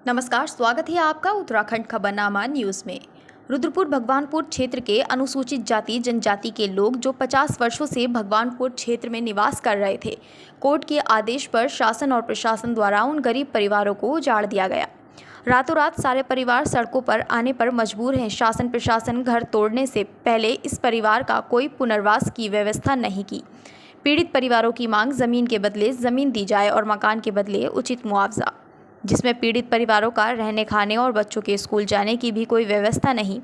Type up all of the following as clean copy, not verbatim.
नमस्कार, स्वागत है आपका उत्तराखंड खबरनामा न्यूज़ में। रुद्रपुर भगवानपुर क्षेत्र के अनुसूचित जाति जनजाति के लोग जो 50 वर्षों से भगवानपुर क्षेत्र में निवास कर रहे थे, कोर्ट के आदेश पर शासन और प्रशासन द्वारा उन गरीब परिवारों को उजाड़ दिया गया। रातों रात सारे परिवार सड़कों पर आने पर मजबूर हैं। शासन प्रशासन घर तोड़ने से पहले इस परिवार का कोई पुनर्वास की व्यवस्था नहीं की। पीड़ित परिवारों की मांग जमीन के बदले ज़मीन दी जाए और मकान के बदले उचित मुआवजा, जिसमें पीड़ित परिवारों का रहने खाने और बच्चों के स्कूल जाने की भी कोई व्यवस्था नहीं।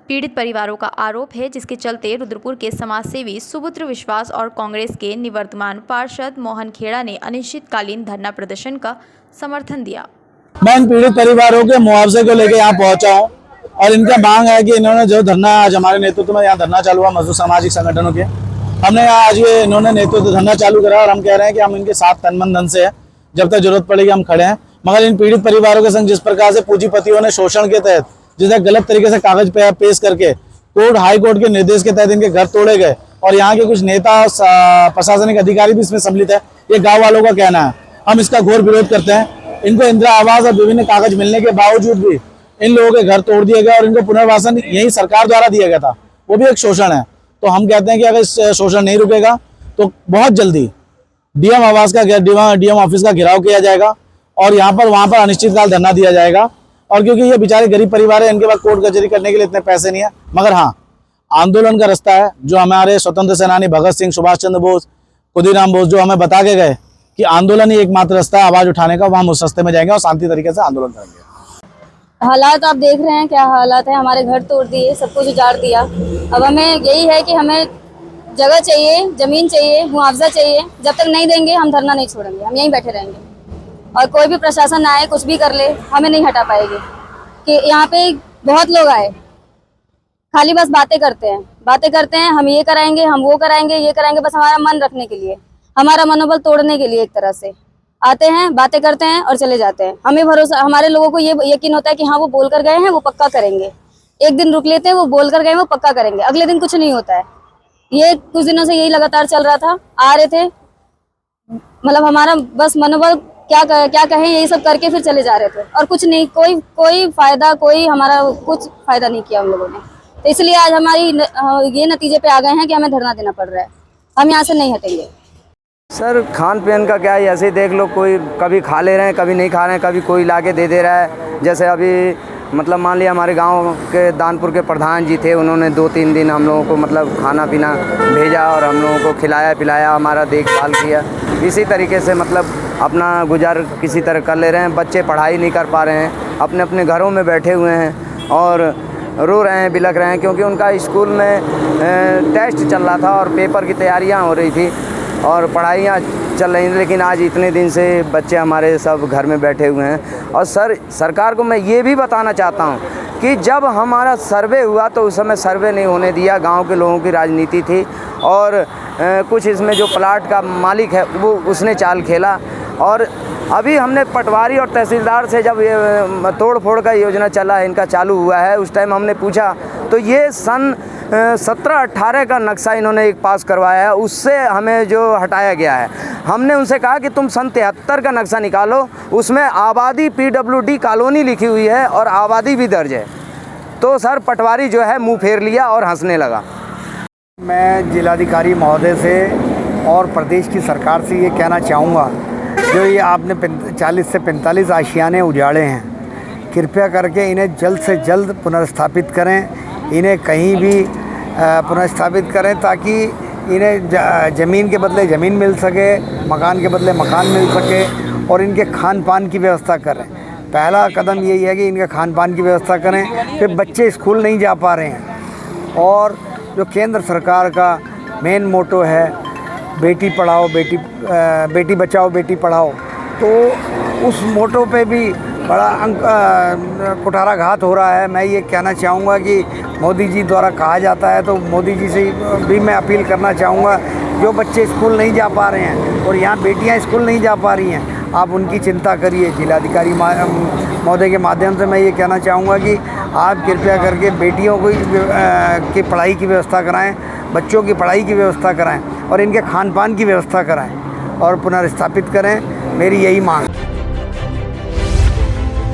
पीड़ित परिवारों का आरोप है, जिसके चलते रुद्रपुर के समाजसेवी सुपुत्र विश्वास और कांग्रेस के निवर्तमान पार्षद मोहन खेड़ा ने अनिश्चितकालीन धरना प्रदर्शन का समर्थन दिया। मैं इन पीड़ित परिवारों के मुआवजे को लेकर यहाँ पहुँचा हूँ और इनका मांग है कि इन्होंने जो धरना आज हमारे नेतृत्व में यहाँ धरना चालू हुआ मजदूर सामाजिक संगठनों के, हमने आज ये इन्होंने नेतृत्व धरना चालू करा और हम कह रहे हैं कि हम इनके साथ तन मन धन से है, जब तक जरूरत पड़ेगी हम खड़े हैं। मगर इन पीड़ित परिवारों के संग जिस प्रकार से पूंजीपतियों ने शोषण के तहत जिसे गलत तरीके से कागज पे पेश करके हाई कोर्ट के निर्देश के तहत इनके घर तोड़े गए और यहाँ के कुछ नेता प्रशासनिक अधिकारी भी इसमें सम्मिलित है, ये गांव वालों का कहना है। हम इसका घोर विरोध करते हैं। इनको इंदिरा आवास और विभिन्न कागज मिलने के बावजूद भी इन लोगों के घर तोड़ दिए गए और इनको पुनर्वासन यही सरकार द्वारा दिया गया था, वो भी एक शोषण है। तो हम कहते हैं कि अगर इस शोषण नहीं रुकेगा तो बहुत जल्दी डीएम ऑफिस का घेराव किया जाएगा और वहाँ पर अनिश्चितकाल धरना दिया जाएगा। और क्योंकि ये बेचारे गरीब परिवार है, इनके पास कोर्ट कचहरी करने के लिए इतने पैसे नहीं है, मगर हाँ, आंदोलन का रास्ता है जो हमारे स्वतंत्र सेनानी भगत सिंह, सुभाष चंद्र बोस, खुदीराम बोस जो हमें बता के गए कि आंदोलन ही एकमात्र रास्ता है आवाज उठाने का, वहाँ हम उस रास्ते में जाएंगे और शांति तरीके से आंदोलन करेंगे। हालात आप देख रहे हैं क्या हालात है, हमारे घर तोड़ दिए, सब कुछ उजाड़ दिया। अब हमें यही है कि हमें जगह चाहिए, जमीन चाहिए, मुआवजा चाहिए। जब तक नहीं देंगे हम धरना नहीं छोड़ेंगे, हम यहीं बैठे रहेंगे और कोई भी प्रशासन आए कुछ भी कर ले हमें नहीं हटा पाएगी। कि यहाँ पे बहुत लोग आए खाली बस बातें करते हैं, हम ये कराएंगे, हम वो कराएंगे, ये कराएंगे, बस हमारा मन रखने के लिए, हमारा मनोबल तोड़ने के लिए। एक तरह से आते हैं, बातें करते हैं और चले जाते हैं। हमें भरोसा, हमारे लोगों को ये यकीन होता है कि हाँ वो बोल कर गए हैं वो पक्का करेंगे। एक दिन रुक लेते हैं, वो बोल कर गए वो पक्का करेंगे, अगले दिन कुछ नहीं होता है। ये कुछ दिनों से यही लगातार चल रहा था। आ रहे थे, मतलब हमारा बस मनोबल क्या कहें, यही सब करके फिर चले जा रहे थे और कुछ नहीं, कोई फायदा, कोई हमारा कुछ फायदा नहीं किया उन लोगों ने। तो इसलिए आज हमारी ये नतीजे पे आ गए हैं कि हमें धरना देना पड़ रहा है, हम यहाँ से नहीं हटेंगे। सर खान पीन का क्या है, ऐसे ही देख लो, कोई कभी खा ले रहे हैं, कभी नहीं खा रहे हैं, कभी कोई लाके दे रहा है। जैसे अभी मतलब मान लिया हमारे गांव के दानपुर के प्रधान जी थे, उन्होंने 2-3 दिन हम लोगों को मतलब खाना पीना भेजा और हम लोगों को खिलाया पिलाया, हमारा देखभाल किया। इसी तरीके से मतलब अपना गुजार किसी तरह कर ले रहे हैं। बच्चे पढ़ाई नहीं कर पा रहे हैं, अपने अपने घरों में बैठे हुए हैं और रो रहे हैं, बिलख रहे हैं, क्योंकि उनका स्कूल में टेस्ट चल रहा था और पेपर की तैयारियां हो रही थी और पढ़ाइयाँ चल रही थी। लेकिन आज इतने दिन से बच्चे हमारे सब घर में बैठे हुए हैं। और सरकार को मैं ये भी बताना चाहता हूँ कि जब हमारा सर्वे हुआ तो उस समय सर्वे नहीं होने दिया, गांव के लोगों की राजनीति थी और कुछ इसमें जो प्लाट का मालिक है वो उसने चाल खेला। और अभी हमने पटवारी और तहसीलदार से जब ये तोड़ फोड़ का योजना चला है, इनका चालू हुआ है, उस टाइम हमने पूछा तो ये सन 17-18 का नक्शा इन्होंने एक पास करवाया है, उससे हमें जो हटाया गया है। हमने उनसे कहा कि तुम सन 73 का नक्शा निकालो, उसमें आबादी PWD कॉलोनी लिखी हुई है और आबादी भी दर्ज है। तो सर पटवारी जो है मुंह फेर लिया और हंसने लगा। मैं जिलाधिकारी महोदय से और प्रदेश की सरकार से ये कहना चाहूँगा, जो ये आपने 40 से 45 आशियाने उजाड़े हैं, कृपया करके इन्हें जल्द से जल्द पुनर्स्थापित करें। इन्हें कहीं भी पुनर्स्थापित करें ताकि इन्हें ज़मीन के बदले ज़मीन मिल सके, मकान के बदले मकान मिल सके और इनके खान पान की व्यवस्था करें। पहला कदम यही है कि इनके खान पान की व्यवस्था करें। फिर बच्चे स्कूल नहीं जा पा रहे हैं और जो केंद्र सरकार का मेन मोटो है बेटी पढ़ाओ बेटी बचाओ बेटी पढ़ाओ, तो उस मोटो पे भी बड़ा कुठाराघात हो रहा है। मैं ये कहना चाहूँगा कि मोदी जी द्वारा कहा जाता है, तो मोदी जी से भी मैं अपील करना चाहूँगा, जो बच्चे स्कूल नहीं जा पा रहे हैं और यहाँ बेटियाँ स्कूल नहीं जा पा रही हैं, आप उनकी चिंता करिए। जिलाधिकारी महोदय के माध्यम से मैं ये कहना चाहूँगा कि आप कृपया करके बेटियों को की पढ़ाई की व्यवस्था कराएं, बच्चों की पढ़ाई की व्यवस्था कराएं और इनके खान पान की व्यवस्था कराएं और पुनर्स्थापित करें। मेरी यही मांग है।